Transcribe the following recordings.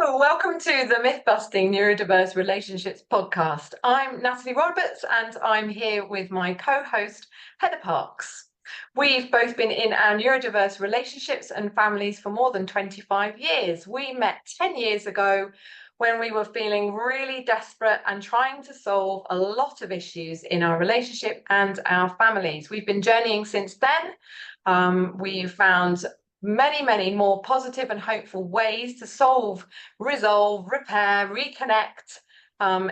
Hello, welcome to the Myth-Busting Neurodiverse Relationships podcast. I'm Natalie Roberts and I'm here with my co-host, Heather Parks. We've both been in our neurodiverse relationships and families for more than 25 years. We met 10 years ago when we were feeling really desperate and trying to solve a lot of issues in our relationship and our families. We've been journeying since then. We've found many more positive and hopeful ways to solve, resolve, repair, reconnect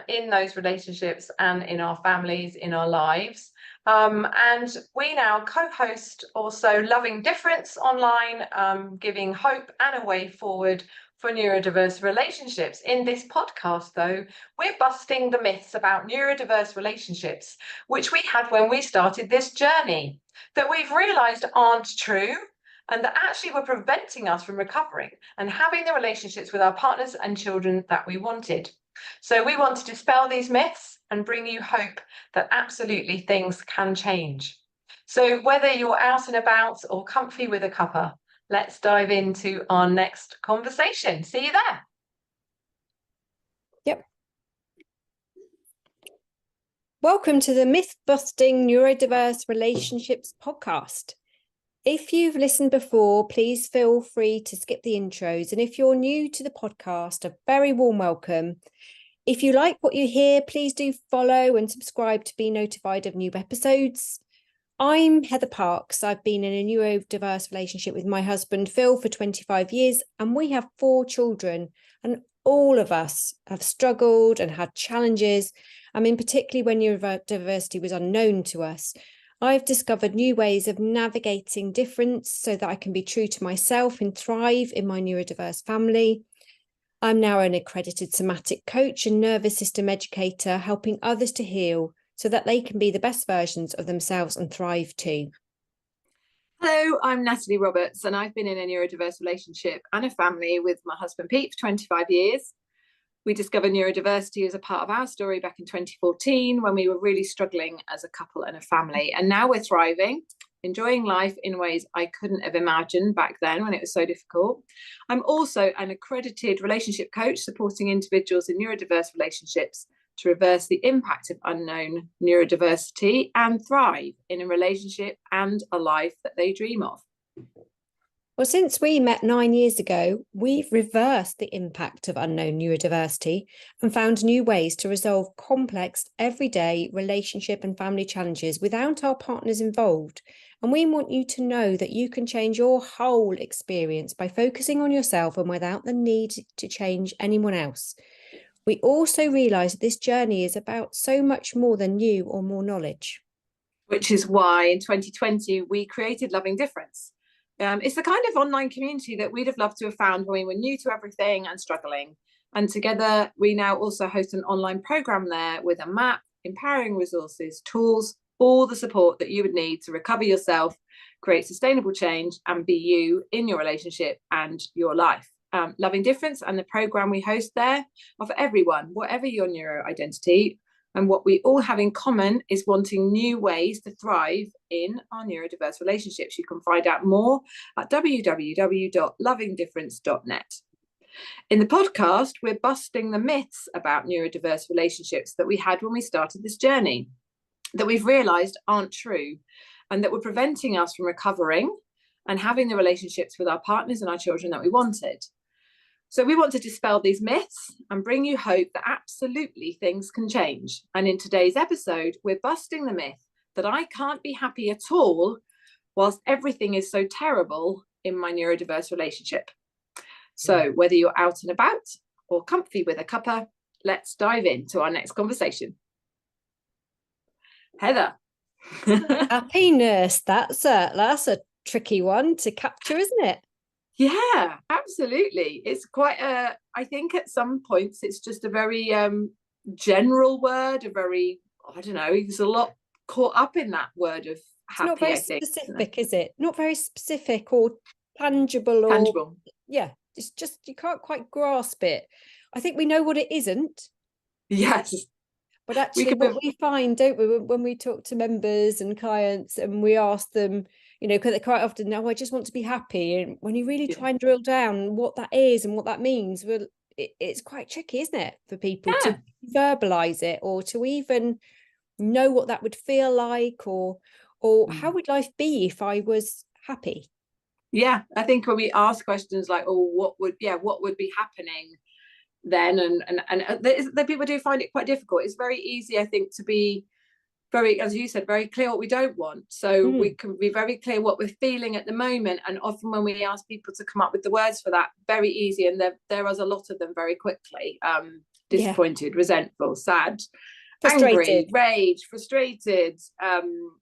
in those relationships and in our families, in our lives. And we now co-host also Loving Difference online, giving hope and a way forward for neurodiverse relationships. In this podcast, though, we're busting the myths about neurodiverse relationships, which we had when we started this journey, that we've realised aren't true, and that actually were preventing us from recovering and having the relationships with our partners and children that we wanted. So we want to dispel these myths and bring you hope that absolutely things can change. So whether you're out and about or comfy with a cuppa, let's dive into our next conversation. See you there. Yep. Welcome to the Myth-Busting Neurodiverse Relationships podcast. If you've listened before, please feel free to skip the intros. And if you're new to the podcast, a very warm welcome. If you like what you hear, please do follow and subscribe to be notified of new episodes. I'm Heather Parks. I've been in a neurodiverse relationship with my husband, Phil, for 25 years, and we have 4 children. And all of us have struggled and had challenges. I mean, particularly when neurodiversity was unknown to us. I've discovered new ways of navigating difference so that I can be true to myself and thrive in my neurodiverse family. I'm now an accredited somatic coach and nervous system educator, helping others to heal so that they can be the best versions of themselves and thrive too. Hello, I'm Natalie Roberts, and I've been in a neurodiverse relationship and a family with my husband Pete for 25 years. We discovered neurodiversity as a part of our story back in 2014 when we were really struggling as a couple and a family. And now we're thriving, enjoying life in ways I couldn't have imagined back then when it was so difficult. I'm also an accredited relationship coach supporting individuals in neurodiverse relationships to reverse the impact of unknown neurodiversity and thrive in a relationship and a life that they dream of. Well, since we met 9 years ago, we've reversed the impact of unknown neurodiversity and found new ways to resolve complex, everyday relationship and family challenges without our partners involved. And we want you to know that you can change your whole experience by focusing on yourself and without the need to change anyone else. We also realise that this journey is about so much more than new or more knowledge. Which is why in 2020, we created Loving Difference. It's the kind of online community that we'd have loved to have found when we were new to everything and struggling. And together, we now also host an online program there with a map, empowering resources, tools, all the support that you would need to recover yourself, create sustainable change, and be you in your relationship and your life. Loving Difference and the program we host there are for everyone, whatever your neuro identity. And what we all have in common is wanting new ways to thrive in our neurodiverse relationships. You can find out more at www.lovingdifference.net. In the podcast, we're busting the myths about neurodiverse relationships that we had when we started this journey, that we've realised aren't true, and that were preventing us from recovering and having the relationships with our partners and our children that we wanted. So we want to dispel these myths and bring you hope that absolutely things can change. And in today's episode, we're busting the myth that I can't be happy at all whilst everything is so terrible in my neurodiverse relationship. So whether you're out and about or comfy with a cuppa, let's dive into our next conversation. Heather. Happiness, that's a tricky one to capture, isn't it? Yeah, absolutely. It's quite I think at some points it's just a very general word, I don't know, there's a lot caught up in that word of happy. It's not very specific, is it? Not very specific or tangible. Yeah, it's just, you can't quite grasp it. I think we know what it isn't. Yes. But actually what we find, don't we, when we talk to members and clients and we ask them, you know, because they quite often, no, I just want to be happy. And when you really try and drill down what that is and what that means, well, it's quite tricky, isn't it, for people to verbalize it, or to even know what that would feel like, or how would life be if I was happy? Yeah, I think when we ask questions like, oh, what would be happening then, and the people do find it quite difficult. It's very easy, I think, to be very, as you said, very clear what we don't want. So we can be very clear what we're feeling at the moment, and often when we ask people to come up with the words for that, very easy, and there is a lot of them very quickly. Disappointed, resentful, sad, Frustrated, angry, rage, frustrated,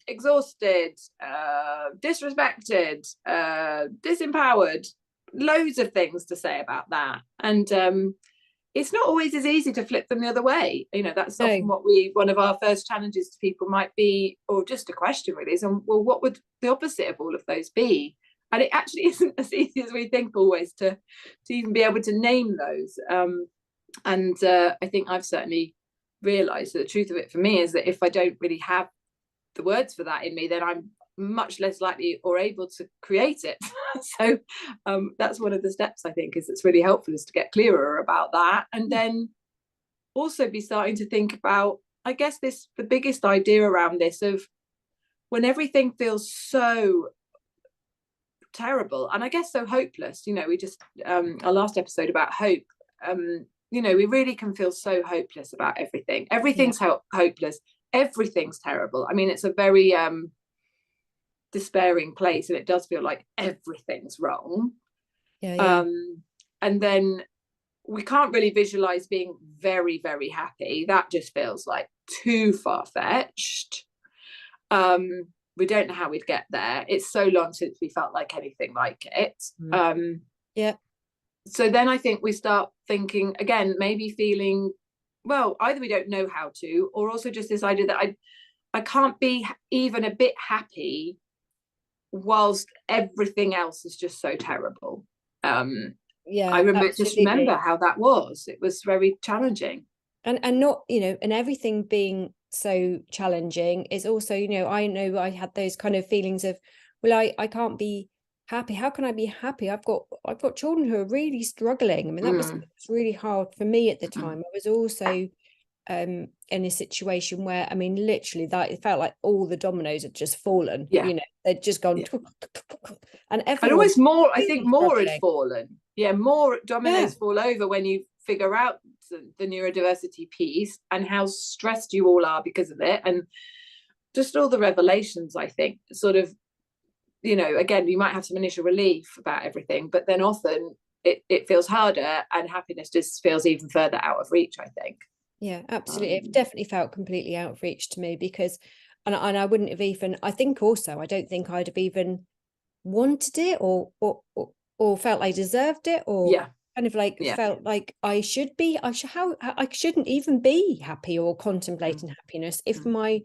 exhausted, disrespected, disempowered, loads of things to say about that. And it's not always as easy to flip them the other way. That's often what one of our first challenges to people might be, or just a question really, is, well, what would the opposite of all of those be? And it actually isn't as easy as we think always to even be able to name those. And I think I've certainly realised that the truth of it for me is that if I don't really have the words for that in me, then I'm much less likely or able to create it. So that's one of the steps, I think, is it's really helpful, is to get clearer about that, and then also be starting to think about, I guess, the biggest idea around this of when everything feels so terrible and I guess so hopeless. We just our last episode about hope, we really can feel so hopeless about everything. Everything's hopeless, everything's terrible. I mean, it's a very despairing place, and it does feel like everything's wrong. And then we can't really visualize being very, very happy. That just feels like too far-fetched. We don't know how we'd get there. It's so long since we felt like anything like it. So then I think we start thinking again, maybe feeling, well, either we don't know how to, or also just this idea that I can't be even a bit happy whilst everything else is just so terrible. I remember how that was. It was very challenging, and not, and everything being so challenging is also, I know I had those kind of feelings of, well, I can't be happy. How can I be happy? I've got children who are really struggling. I mean, that was really hard for me at the time. I was also in a situation where, I mean, literally that it felt like all the dominoes had just fallen. They'd just gone and always more, I think more had fallen. More dominoes fall over when you figure out the neurodiversity piece and how stressed you all are because of it, and just all the revelations, I think, sort of, again, you might have some initial relief about everything, but then often it feels harder, and happiness just feels even further out of reach, I think. Yeah, absolutely. It definitely felt completely out of reach to me, because and I wouldn't have even, I think also, I don't think I'd have even wanted it or felt I deserved it, or kind of like felt like I shouldn't even be happy or contemplating happiness if my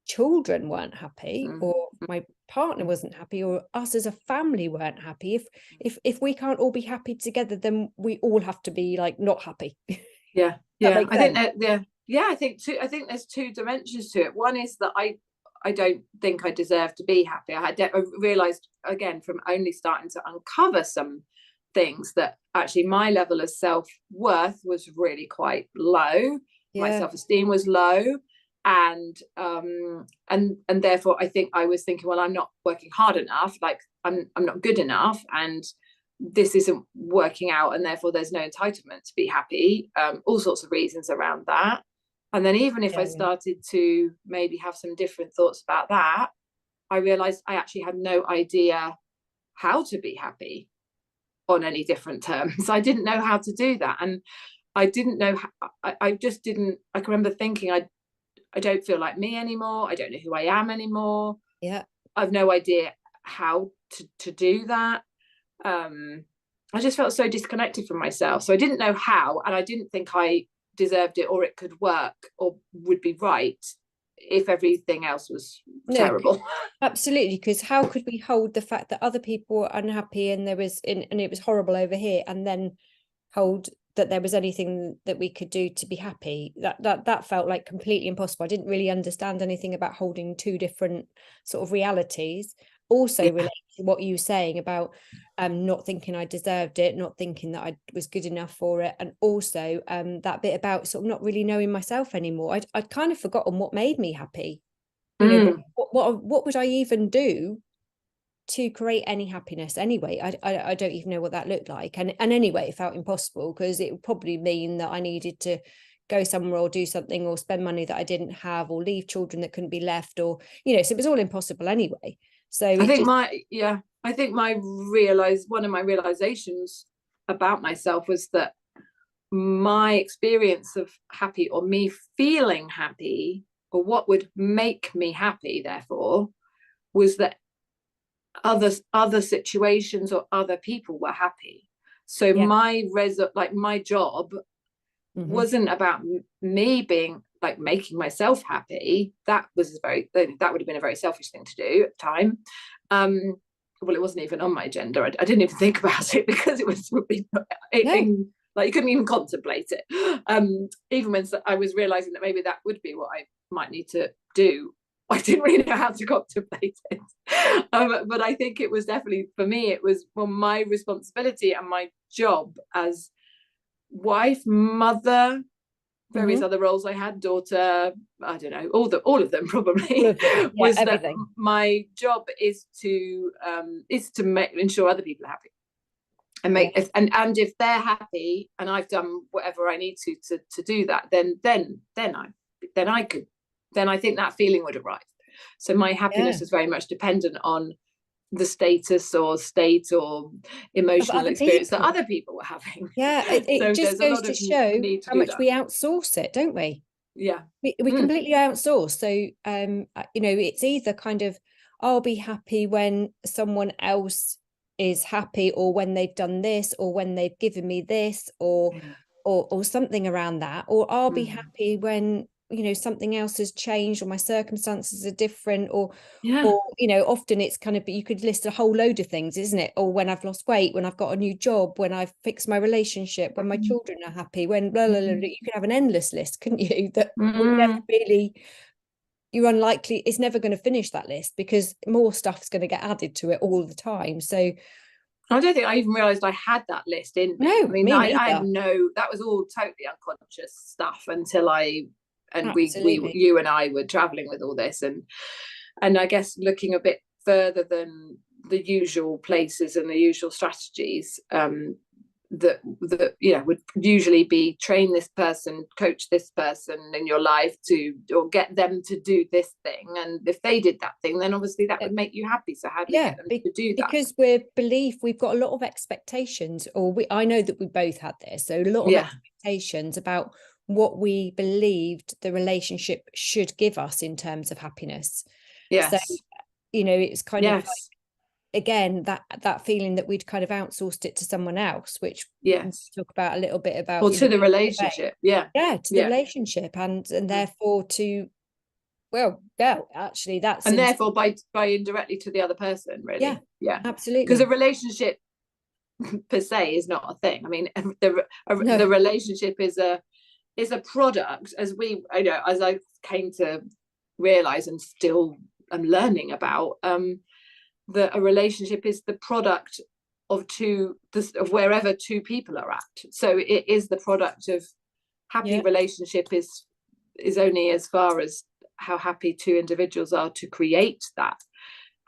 children weren't happy, or my partner wasn't happy, or us as a family weren't happy. If we can't all be happy together, then we all have to be like not happy. I think there's two dimensions to it. One is that I don't think I deserve to be happy. I realized again from only starting to uncover some things that actually my level of self-worth was really quite low. My self-esteem was low, and therefore I think I was thinking, well, I'm not working hard enough, like I'm not good enough, and this isn't working out, and therefore there's no entitlement to be happy. All sorts of reasons around that. And then even if I started to maybe have some different thoughts about that, I realized I actually had no idea how to be happy on any different terms. I didn't know how to do that, and I didn't know I just didn't. I can remember thinking, I don't feel like me anymore. I don't know who I am anymore. I've no idea how to do that. I just felt so disconnected from myself, so I didn't know how, and I didn't think I deserved it, or it could work, or would be right if everything else was terrible. Absolutely, because how could we hold the fact that other people were unhappy and it was horrible over here, and then hold that there was anything that we could do to be happy? That felt like completely impossible. I didn't really understand anything about holding two different sort of realities. also relate to what you were saying about not thinking I deserved it, not thinking that I was good enough for it, and also that bit about sort of not really knowing myself anymore. I'd kind of forgotten what made me happy. You know, what would I even do to create any happiness anyway? I don't even know what that looked like, and anyway, it felt impossible, because it would probably mean that I needed to go somewhere or do something or spend money that I didn't have or leave children that couldn't be left, or, you know, so it was all impossible anyway. So I think one of my realizations about myself was that my experience of happy, or me feeling happy, or what would make me happy, therefore, was that other situations or other people were happy. So my job wasn't about me being like making myself happy. That would have been a very selfish thing to do at the time. Well, it wasn't even on my agenda. I didn't even think about it, because it was like you couldn't even contemplate it. Even when I was realizing that maybe that would be what I might need to do, I didn't really know how to contemplate it. But I think it was definitely, for me, it was my responsibility and my job as wife, mother, various other roles I had, daughter, I don't know, all of them probably, was everything. That my job is to ensure other people are happy, and and if they're happy and I've done whatever I need to do that, then I think that feeling would arrive. So my happiness is very much dependent on the status or state or emotional experience that other people were having. It so just goes to show how much we outsource it, don't we? We completely outsource. So you know, it's either kind of, I'll be happy when someone else is happy, or when they've done this, or when they've given me this, or something around that, or I'll be happy when, you know, something else has changed, or my circumstances are different, or you know, often it's kind of, but you could list a whole load of things, isn't it? Or when I've lost weight, when I've got a new job, when I've fixed my relationship, when my children are happy, when blah, blah, blah, blah. You could have an endless list, couldn't you? That will never really, you're unlikely, it's never going to finish that list, because more stuff's going to get added to it all the time. So I don't think I even realized I had that list in me. No, I mean, I had that was all totally unconscious stuff until you and I were traveling with all this, and I guess looking a bit further than the usual places and the usual strategies, that you know would usually be train this person, coach this person in your life or get them to do this thing, and if they did that thing, then obviously that would make you happy. So how do you get them to do that? Because we've got a lot of expectations, or I know that we both had this, so a lot of expectations about what we believed the relationship should give us in terms of happiness. So, you know, it's kind of like, again, that feeling that we'd kind of outsourced it to someone else, which we'll talk about a little bit about, or to the relationship, to the relationship, and therefore to, actually that's, and therefore by indirectly to the other person, really. Absolutely, because a relationship per se is not a thing. I mean, the relationship is a product, as I came to realize, and still am learning about, that a relationship is the product of wherever two people are at. So it is the product of happy relationship is only as far as how happy two individuals are to create that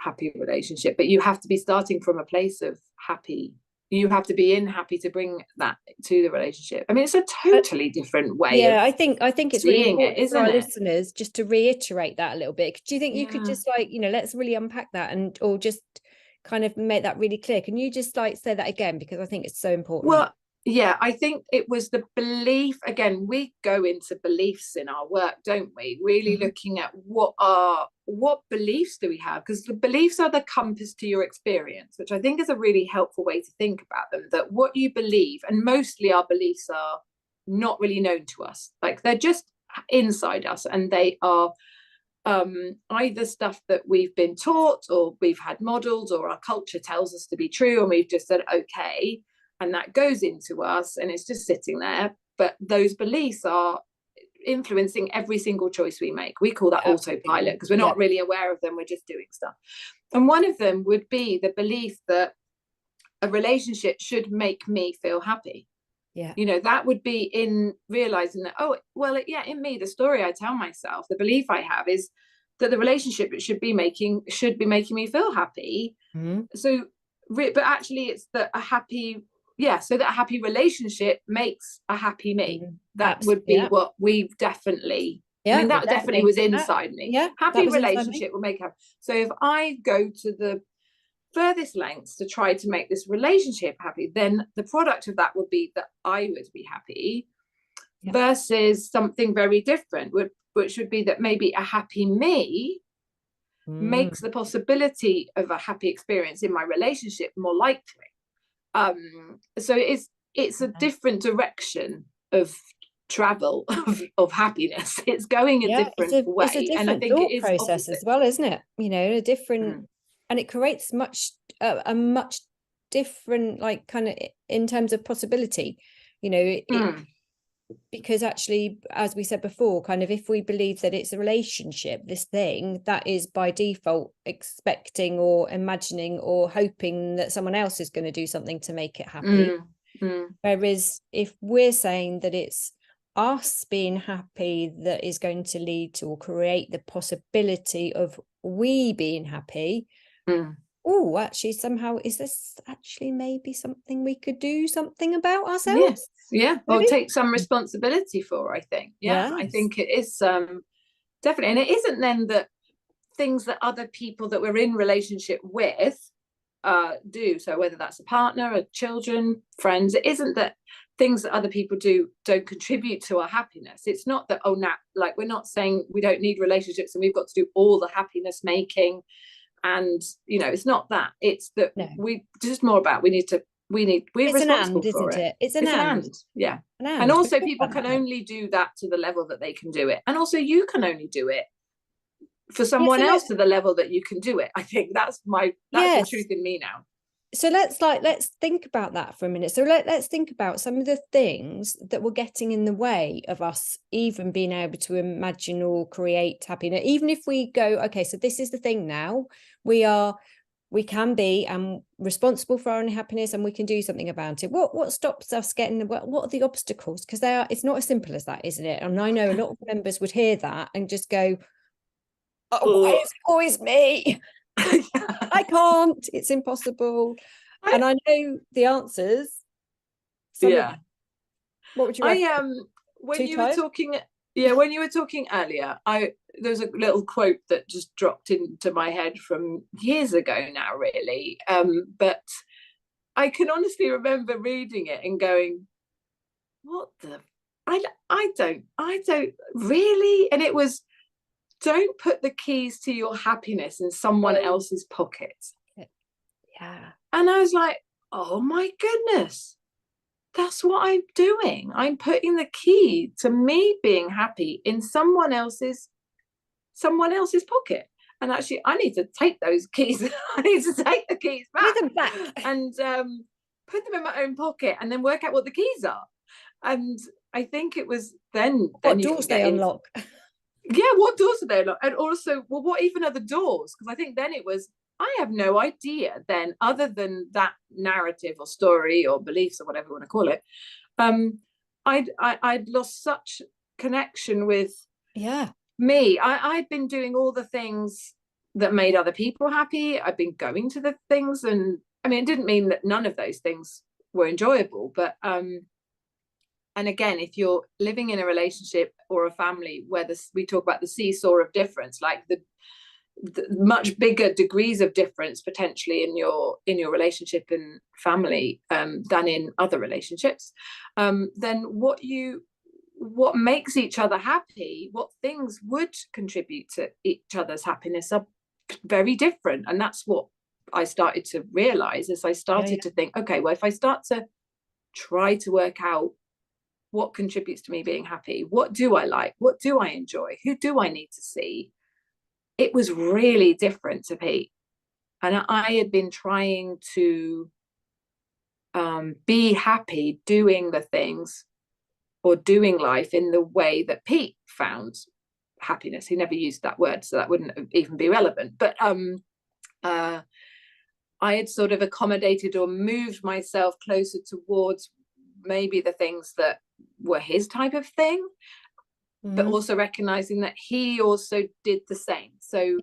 happy relationship. But you have to be starting from a place of happy. You have to be happy to bring that to the relationship. I mean, it's a totally different way. I think it's really important for our listeners just to reiterate that a little bit. Do you think you could just, like, you know, let's really unpack that, or just kind of make that really clear? Can you just like say that again, because I think it's so important? Well, I think it was the belief. Again, we go into beliefs in our work, don't we? Really looking at what beliefs do we have, because the beliefs are the compass to your experience, which I think is a really helpful way to think about them. That what you believe, and mostly our beliefs are not really known to us, like they're just inside us, and they are either stuff that we've been taught, or we've had modeled, or our culture tells us to be true, and we've just said okay, and that goes into us and it's just sitting there. But those beliefs are influencing every single choice we make. We call that autopilot because we're not really aware of them. We're just doing stuff. And one of them would be the belief that a relationship should make me feel happy. Yeah. You know, that would be in realizing that, in me, the story I tell myself, the belief I have is that the relationship should be making me feel happy. Mm-hmm. So, but actually it's that a happy relationship makes a happy me. That would be what we've definitely, I mean, that definitely was inside me. Happy relationship will make happy. So if I go to the furthest lengths to try to make this relationship happy, then the product of that would be that I would be happy, versus something very different, which would be that maybe a happy me makes the possibility of a happy experience in my relationship more likely. So it's a different direction of travel of happiness. It's going a different way. It's a different and I think thought it is process opposite. as well, isn't it? You know, a different and it creates a much different, like, kind of in terms of possibility, you know, because actually, as we said before, kind of if we believe that it's a relationship, this thing, that is by default expecting or imagining or hoping that someone else is going to do something to make it happy. Whereas if we're saying that it's us being happy that is going to lead to or create the possibility of we being happy, oh, actually, somehow, is this actually maybe something we could do something about ourselves? Or take some responsibility for, I think. I think it is definitely. And it isn't then that things that other people that we're in relationship with do, so whether that's a partner or children, friends, it isn't that things that other people do don't contribute to our happiness. It's not that, like, we're not saying we don't need relationships and we've got to do all the happiness making. And, you know, it's not that. It's that we just more about we're responsible for it. It's an and. And also people can only do that to the level that they can do it. And also you can only do it for someone else to the level that you can do it. I think that's the truth in me now. So let's think about that for a minute. So let's think about some of the things that were getting in the way of us even being able to imagine or create happiness. Even if we go, okay, so this is the thing now, we can be responsible for our own happiness and we can do something about it. What stops us getting, what are the obstacles? Because it's not as simple as that, isn't it? And I know a lot of members would hear that and just go, oh, why is it always me? I can't, it's impossible. And I know the answers. What would you reckon? When you were talking earlier, there's a little quote that just dropped into my head from years ago now, really. But I can honestly remember reading it and going, what the, I don't really. And it was, don't put the keys to your happiness in someone else's pocket. And I was like, oh my goodness, that's what I'm doing. I'm putting the key to me being happy in someone else's pocket. And actually, I need to take those keys. I need to take the keys back, and put them in my own pocket, and then work out what the keys are. And I think it was then what doors they unlock. What doors are they unlock? And also, well, what even are the doors? Because I think then it was, I have no idea then, other than that narrative or story or beliefs or whatever you want to call it. I'd lost such connection with me. I'd been doing all the things that made other people happy. I've been going to the things, and I mean, it didn't mean that none of those things were enjoyable, but and again, if you're living in a relationship or a family where we talk about the seesaw of difference, like the much bigger degrees of difference potentially in your relationship and family than in other relationships, then what makes each other happy, what things would contribute to each other's happiness are very different. And that's what I started to realize as I started to think, okay, well, if I start to try to work out what contributes to me being happy, what do I like, what do I enjoy, who do I need to see, it was really different to Pete. And I had been trying to be happy doing the things or doing life in the way that Pete found happiness. He never used that word, so that wouldn't even be relevant. But I had sort of accommodated or moved myself closer towards maybe the things that were his type of thing, but also recognizing that he also did the same. So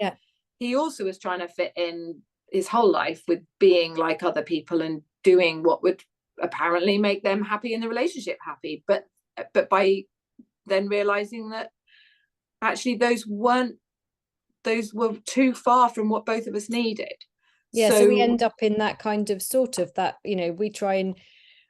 he also was trying to fit in his whole life with being like other people and doing what would apparently make them happy in the relationship happy, but by then realizing that actually those were too far from what both of us needed. So we end up in that kind of sort of that, you know, we try and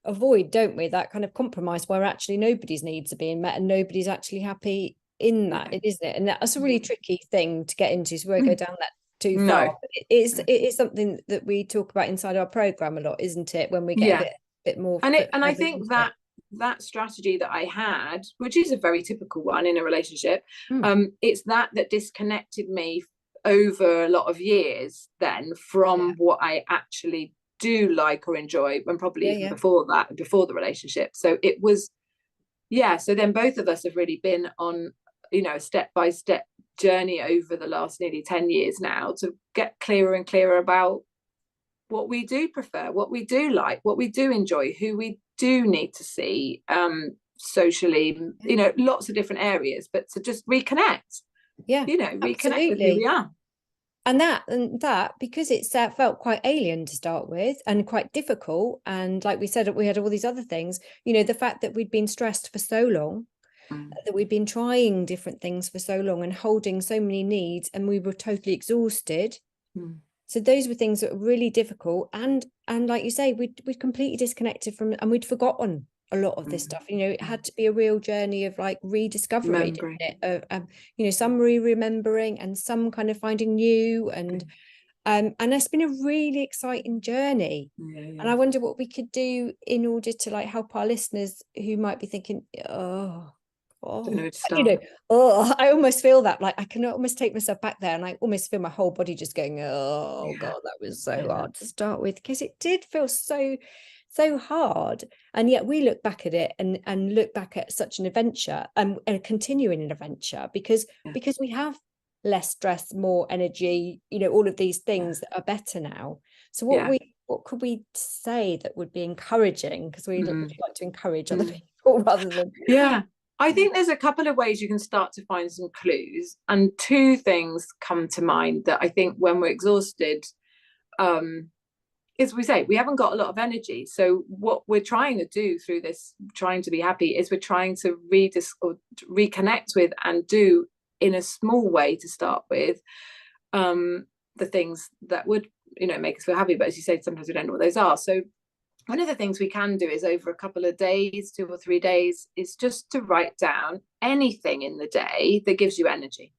avoid, don't we, that kind of compromise where actually nobody's needs are being met and nobody's actually happy in that, isn't it? And that's a really tricky thing to get into, so we won't go down that too far. But it is something that we talk about inside our program a lot, isn't it, when we get a bit more. And I think that strategy that I had, which is a very typical one in a relationship, it's that disconnected me over a lot of years then from what I actually do like or enjoy, and probably even before the relationship. So it was so then both of us have really been on, you know, a step-by-step journey over the last nearly 10 years now to get clearer and clearer about what we do prefer, what we do like, what we do enjoy, who we do need to see socially, you know, lots of different areas, but to just reconnect, you know, reconnect with who we are. And that because it's felt quite alien to start with and quite difficult, and like we said, we had all these other things, you know, the fact that we'd been stressed for so long, that we'd been trying different things for so long and holding so many needs, and we were totally exhausted. So those were things that were really difficult, and like you say, we'd completely disconnected from, and we'd forgotten a lot of this stuff. You know, it had to be a real journey of like rediscovery, didn't it? You know, some remembering and some kind of finding new, and it's been a really exciting journey. And I wonder what we could do in order to like help our listeners who might be thinking, you know, I almost feel that, like I can almost take myself back there, and I almost feel my whole body just going, God, that was so hard to start with, because it did feel so hard. And yet we look back at it and look back at such an adventure, and continuing an adventure, because we have less stress, more energy, you know, all of these things that are better now. So what could we say that would be encouraging, because we like to encourage other people rather than I think there's a couple of ways you can start to find some clues, and two things come to mind that I think when we're exhausted, as we say, we haven't got a lot of energy. So what we're trying to do through this, trying to be happy, is we're trying to reconnect with and do in a small way to start with the things that would, you know, make us feel happy. But as you say, sometimes we don't know what those are. So one of the things we can do is over a couple of days, 2 or 3 days, is just to write down anything in the day that gives you energy.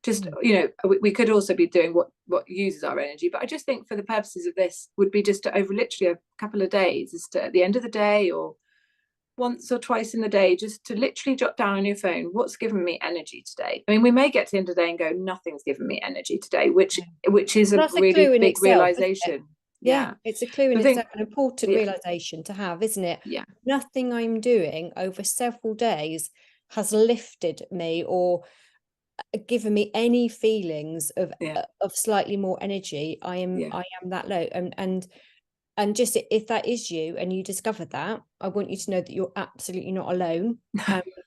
Just, you know, we could also be doing what uses our energy, but I just think for the purposes of this would be just to, over literally a couple of days, is to, at the end of the day or once or twice in the day, just to literally jot down on your phone, what's given me energy today. I mean, we may get to the end of the day and go, nothing's given me energy today, which is a really big realization. It's a clue in itself, an important realization to have, isn't it? Nothing I'm doing over several days has lifted me or given me any feelings of slightly more energy. I am that low, and just, if that is you and you discovered that, I want you to know that you're absolutely not alone.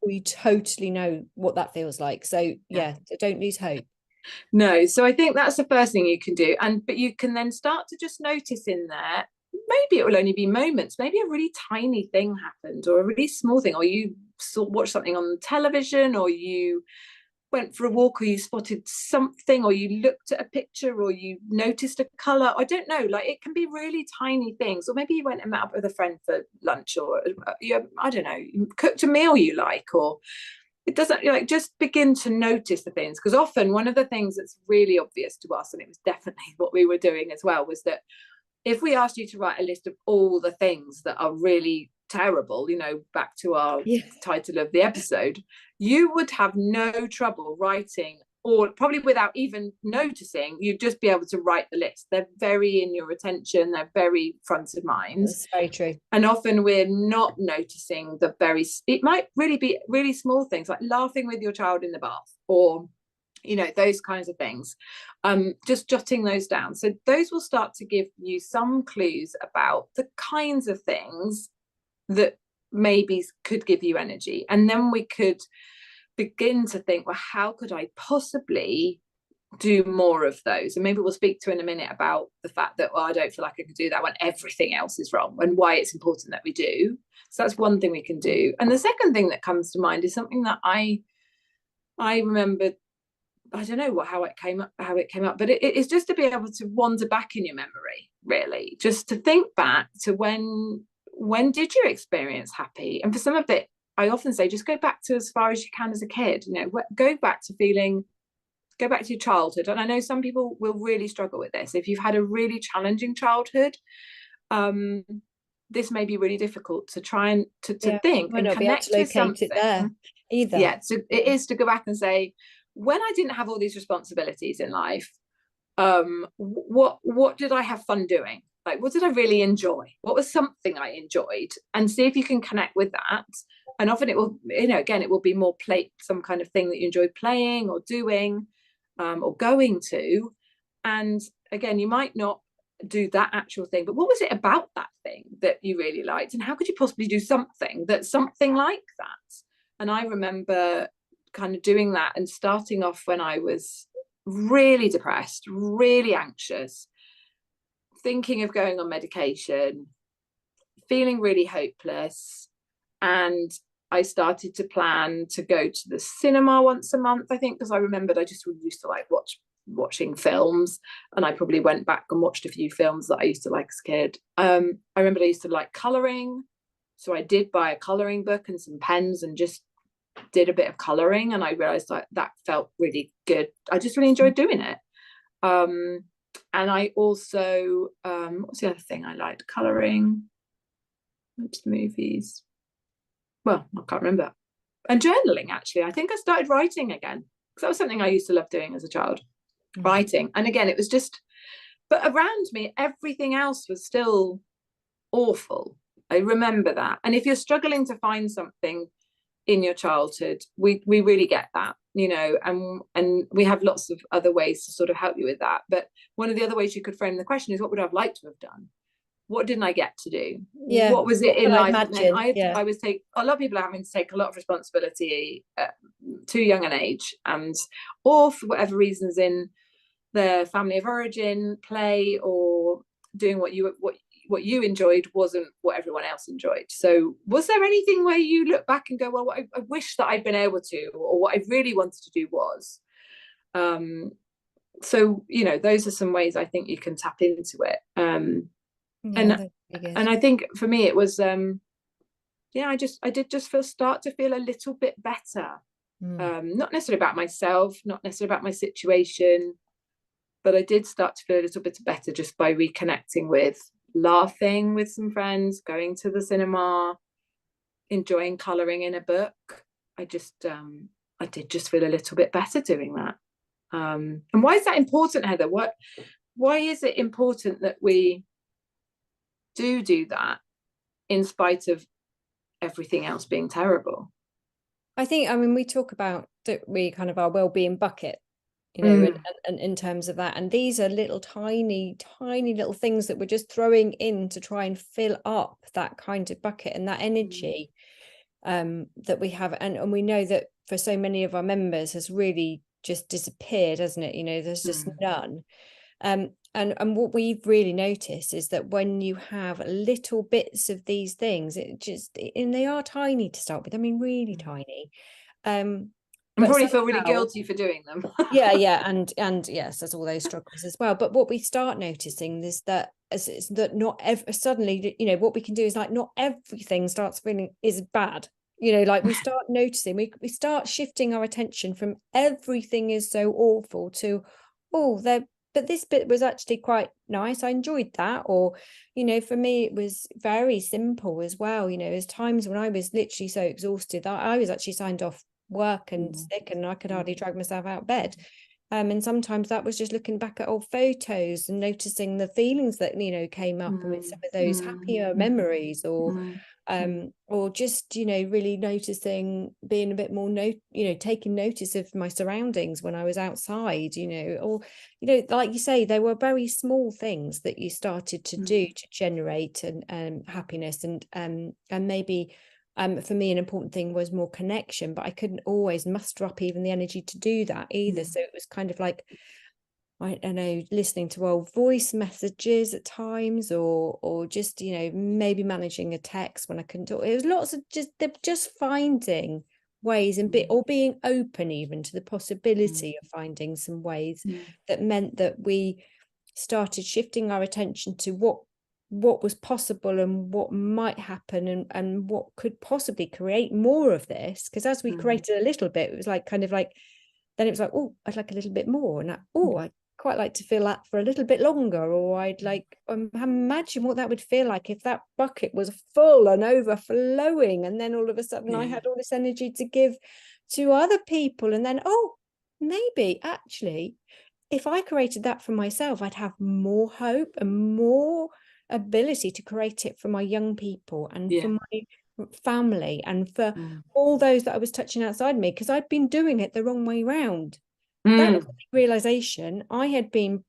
We totally know what that feels like. So so don't lose hope. No, so I think that's the first thing you can do, but you can then start to just notice in there, maybe it will only be moments, maybe a really tiny thing happened, or a really small thing, or you watched something on television, or you went for a walk, or you spotted something, or you looked at a picture, or you noticed a color. I don't know, like it can be really tiny things, or maybe you went and met up with a friend for lunch, or I don't know, you cooked a meal you like, or it doesn't, like, just begin to notice the things. Because often one of the things that's really obvious to us, and it was definitely what we were doing as well, was that if we asked you to write a list of all the things that are really terrible, you know, back to our title of the episode, you would have no trouble writing or probably without even noticing, you'd just be able to write the list. They're very in your attention, they're very front of mind. That's very true. And often we're not noticing it might really be really small things, like laughing with your child in the bath, or those kinds of things. Just jotting those down. So those will start to give you some clues about the kinds of things that maybe could give you energy. And then we could begin to think, well, how could I possibly do more of those? And maybe we'll speak to in a minute about the fact that, well, I don't feel like I can do that when everything else is wrong, and why it's important that we do. So that's one thing we can do. And the second thing that comes to mind is something that I remember. I don't know how it came up, but it is just to be able to wander back in your memory, really, just to think back to when did you experience happy? And for some of it, I often say, just go back to as far as you can as a kid. Go back to your childhood. And I know some people will really struggle with this. If you've had a really challenging childhood, this may be really difficult to try and to think and connect with something. It there either. Yeah, so it is to go back and say, when I didn't have all these responsibilities in life, what did I have fun doing? Like, what did I really enjoy? What was something I enjoyed? And see if you can connect with that. And often it will, again, it will be more some kind of thing that you enjoy playing or doing, or going to. And again, you might not do that actual thing, but what was it about that thing that you really liked? And how could you possibly do something like that? And I remember kind of doing that and starting off when I was really depressed, really anxious, thinking of going on medication, feeling really hopeless. And I started to plan to go to the cinema once a month, I think, because I remembered I just used to like watching films, and I probably went back and watched a few films that I used to like as a kid. I remember I used to like colouring, so I did buy a colouring book and some pens and just did a bit of colouring, and I realised that felt really good. I just really enjoyed doing it. And I also, what's the other thing I liked? Colouring, movies. Well, I can't remember. And journaling, actually. I think I started writing again, because that was something I used to love doing as a child, writing. And again, it was just, but around me, everything else was still awful. I remember that. And if you're struggling to find something in your childhood, we really get that, and we have lots of other ways to sort of help you with that. But one of the other ways you could frame the question is, what would I have liked to have done? What didn't I get to do? Yeah. What was it in life? A lot of people are having to take a lot of responsibility at too young an age, or for whatever reasons in their family of origin, play or doing what you enjoyed wasn't what everyone else enjoyed. So was there anything where you look back and go, well, I wish that I'd been able to, or what I really wanted to do was? So those are some ways I think you can tap into it. And I think for me it was I did just start to feel a little bit better. Not necessarily about myself, not necessarily about my situation, but I did start to feel a little bit better just by reconnecting with laughing with some friends, going to the cinema, enjoying colouring in a book. I did just feel a little bit better doing that. And why is that important, Heather? Why is it important that we do that in spite of everything else being terrible? I think, we talk about that we kind of our well-being bucket, and in terms of that, and these are little tiny little things that we're just throwing in to try and fill up that kind of bucket and that energy that we have, and we know that for so many of our members has really just disappeared, hasn't it? There's just none. And what we've really noticed is that when you have little bits of these things, and they are tiny to start with, really tiny. And probably feel really guilty for doing them. and yes, there's all those struggles as well. But what we start noticing is that not suddenly, what we can do is like not everything starts feeling is bad. Like we start noticing, we start shifting our attention from everything is so awful to, but this bit was actually quite nice. I enjoyed that. Or, for me, it was very simple as well. There's times when I was literally so exhausted that I was actually signed off work and sick, and I could hardly drag myself out of bed. And sometimes that was just looking back at old photos and noticing the feelings that, you know, came up with some of those happier memories, or just, you know, really noticing, being a bit more, taking notice of my surroundings when I was outside, you know, or, you know, like you say, there were very small things that you started to do to generate happiness, and maybe for me, an important thing was more connection, but I couldn't always muster up even the energy to do that either. So it was kind of like, I don't know, listening to old voice messages at times, or just, you know, maybe managing a text when I couldn't talk. It was lots of just finding ways, and or being open even to the possibility of finding some ways that meant that we started shifting our attention to what was possible and what might happen, and what could possibly create more of this. Because as we created a little bit, it was like kind of like, then it was like, oh, I'd like a little bit more, and I'd quite like to feel that for a little bit longer, or I'd like imagine what that would feel like if that bucket was full and overflowing, and then all of a sudden I had all this energy to give to other people, and then maybe actually if I created that for myself, I'd have more hope and more ability to create it for my young people and for my family and for all those that I was touching outside me, because I'd been doing it the wrong way round. That was the realization. I had been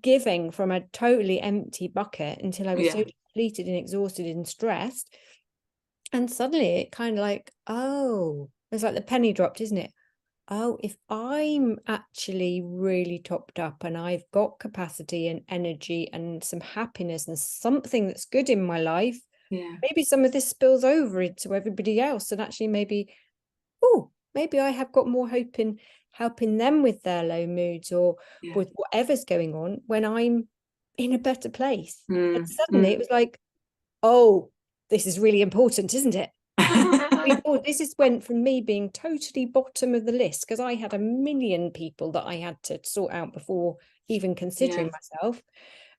giving from a totally empty bucket until I was so depleted and exhausted and stressed, and suddenly it kind of like, oh, it's like the penny dropped, isn't it? Oh, if I'm actually really topped up and I've got capacity and energy and some happiness and something that's good in my life, maybe some of this spills over into everybody else, and actually maybe I have got more hope in helping them with their low moods, or with whatever's going on, when I'm in a better place. And suddenly it was like, oh, this is really important, isn't it? This went from me being totally bottom of the list, because I had a million people that I had to sort out before even considering myself,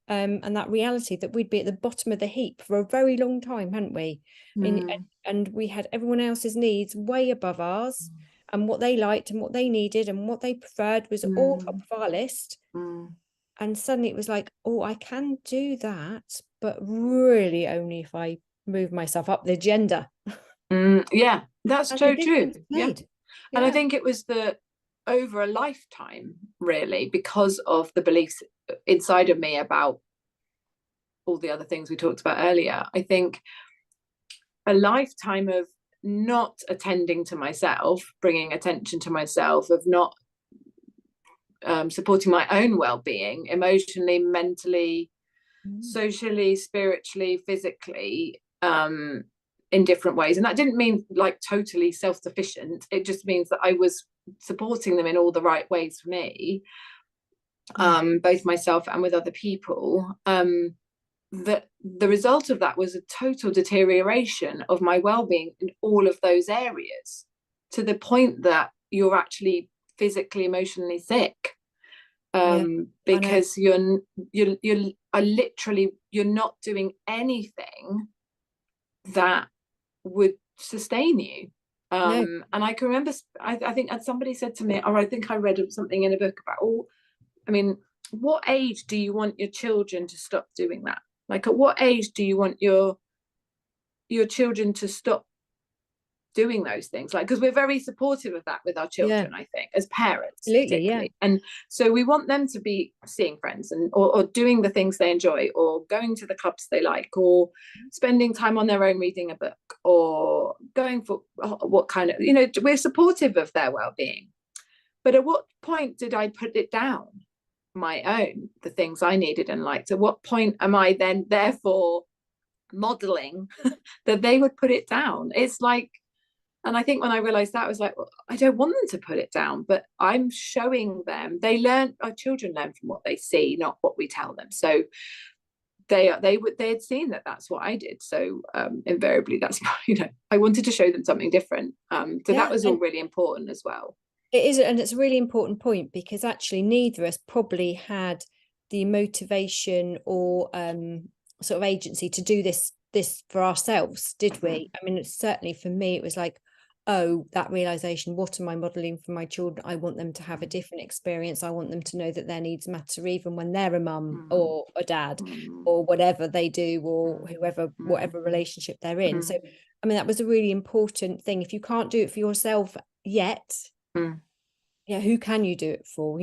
and that reality that we'd be at the bottom of the heap for a very long time, hadn't we? And we had everyone else's needs way above ours, and what they liked and what they needed and what they preferred was all top of our list. And suddenly it was like, oh, I can do that, but really only if I move myself up the agenda. That's so true. And I think it was over a lifetime, really, because of the beliefs inside of me about all the other things we talked about earlier. I think a lifetime of not attending to myself, bringing attention to myself, of not supporting my own well-being emotionally, mentally, socially, spiritually, physically, in different ways. And that didn't mean like totally self-sufficient. It just means that I was supporting them in all the right ways for me, both myself and with other people. That the result of that was a total deterioration of my well-being in all of those areas, to the point that you're actually physically, emotionally sick, because you're not doing anything that would sustain you. And I can remember, I think somebody said to me, or I think I read something in a book about, what age do you want your children to stop doing that? Like, at what age do you want your children to stop doing those things? Like, because we're very supportive of that with our children, I think, as parents. Absolutely, and so we want them to be seeing friends and or doing the things they enjoy, or going to the clubs they like, or spending time on their own reading a book, or going for what kind of, we're supportive of their well-being. But at what point did I put it down, my own, the things I needed and liked? At what point am I then therefore modeling that they would put it down? It's like, and I think when I realized that, I was like, well, I don't want them to put it down, but I'm showing them. Our children learn from what they see, not what we tell them. So they had seen that that's what I did. So invariably, that's, I wanted to show them something different. So that was all really important as well. It is, and it's a really important point, because actually neither of us probably had the motivation or sort of agency to do this for ourselves, did we? I mean, certainly for me, it was like, oh, that realization, what am I modeling for my children? I want them to have a different experience. I want them to know that their needs matter even when they're a mum or a dad or whatever they do, or whatever relationship they're in. So, I mean, that was a really important thing. If you can't do it for yourself yet, who can you do it for?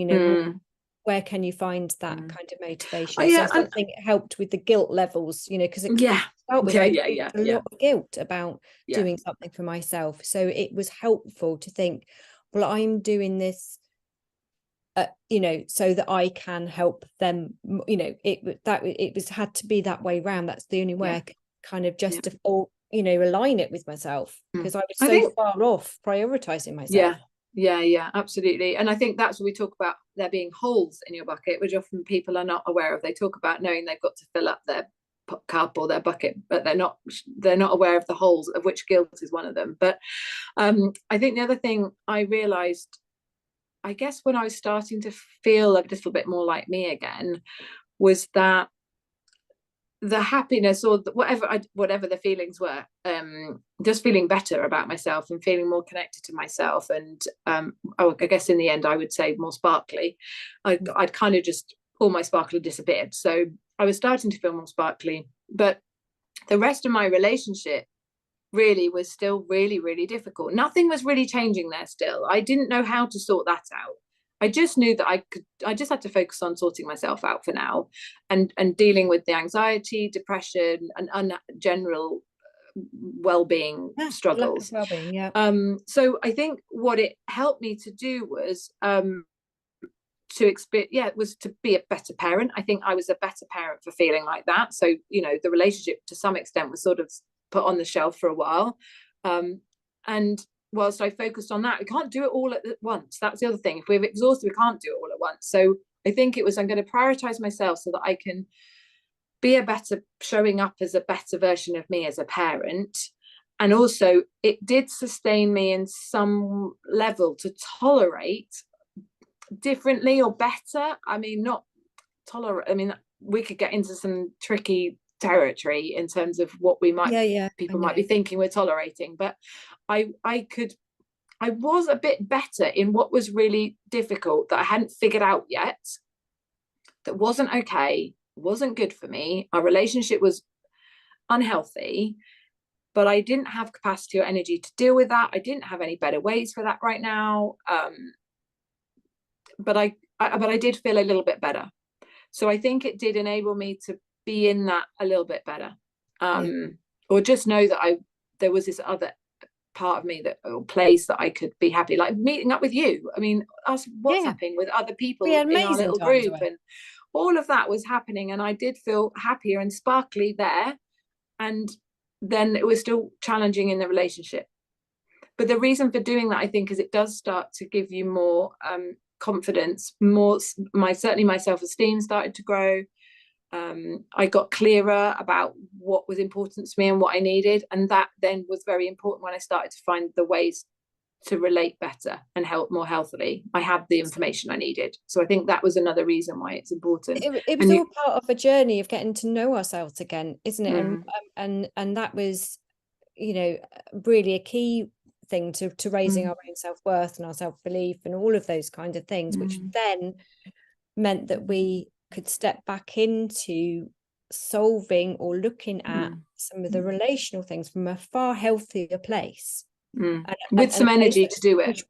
Where can you find that kind of motivation? So I think it helped with the guilt levels, because it felt with a lot of guilt about doing something for myself. So it was helpful to think, well, I'm doing this, so that I can help them. It was had to be that way round. That's the only way I could kind of justify or align it with myself, because I was so far off prioritizing myself. Yeah, absolutely. And I think that's what we talk about, there being holes in your bucket, which often people are not aware of. They talk about knowing they've got to fill up their cup or their bucket, but they're not aware of the holes, of which guilt is one of them. But I think the other thing I realized, I guess, when I was starting to feel a little bit more like me again, was that the happiness, or whatever the feelings were, just feeling better about myself and feeling more connected to myself, and I guess in the end I would say more sparkly. I'd kind of just, all my sparkle had disappeared, so I was starting to feel more sparkly. But the rest of my relationship really was still really, really difficult. Nothing was really changing there still. I didn't know how to sort that out. I just knew that I just had to focus on sorting myself out for now, and dealing with the anxiety, depression, and general well-being struggles. Well-being, so I think what it helped me to do was to be a better parent. I think I was a better parent for feeling like that. So, the relationship to some extent was sort of put on the shelf for a while. And whilst I focused on that, we can't do it all at once. That's the other thing. If we're exhausted, we can't do it all at once. So I think it was, I'm going to prioritize myself so that I can be showing up as a better version of me as a parent. And also it did sustain me in some level to tolerate differently or better. I mean, not tolerate. I mean, we could get into some tricky territory in terms of what we might people might be thinking we're tolerating, but I was a bit better in what was really difficult, that I hadn't figured out yet, that wasn't okay, wasn't good for me. Our relationship was unhealthy, but I didn't have capacity or energy to deal with that. I didn't have any better ways for that right now. But I did feel a little bit better. So I think it did enable me to be in that a little bit better, or just know that there was this other part of me, or place that I could be happy, like meeting up with you. I mean, us WhatsApping with other people in our little group, and all of that was happening, and I did feel happier and sparkly there. And then it was still challenging in the relationship. But the reason for doing that, I think, is it does start to give you more confidence, certainly my self-esteem started to grow. I got clearer about what was important to me and what I needed, and that then was very important when I started to find the ways to relate better and help more healthily. I had the information I needed, so I think that was another reason why it's important. It was all part of a journey of getting to know ourselves again, isn't it? And that was, really a key thing to raising our own self-worth and our self-belief and all of those kind of things, which then meant that we could step back into solving or looking at some of the relational things from a far healthier place, with some energy to do it,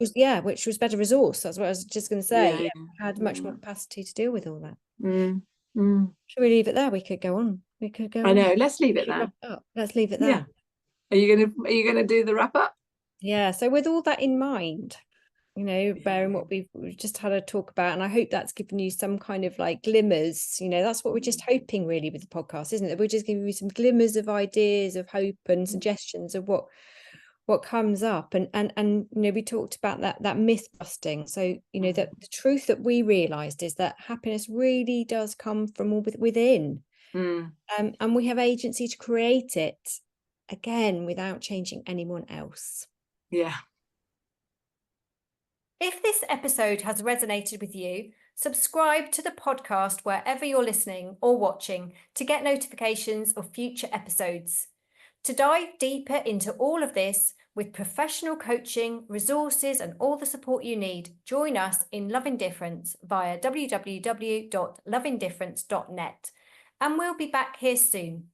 which was better resource. That's what I was just going to say. I had much more capacity to deal with all that. Should we leave it there? We could go on. I know, let's leave it there. Let's leave it there. Are you gonna do the wrap up? So with all that in mind, bearing what we've just had a talk about, and I hope that's given you some kind of like glimmers, that's what we're just hoping really with the podcast, isn't it? We're just giving you some glimmers of ideas of hope and suggestions of what comes up, and we talked about that myth busting. So that the truth that we realized is that happiness really does come from within, and we have agency to create it again without changing anyone else. If this episode has resonated with you, subscribe to the podcast wherever you're listening or watching to get notifications of future episodes. To dive deeper into all of this, With professional coaching, resources, and all the support you need, join us in Loving Difference via www.lovingdifference.net. And we'll be back here soon.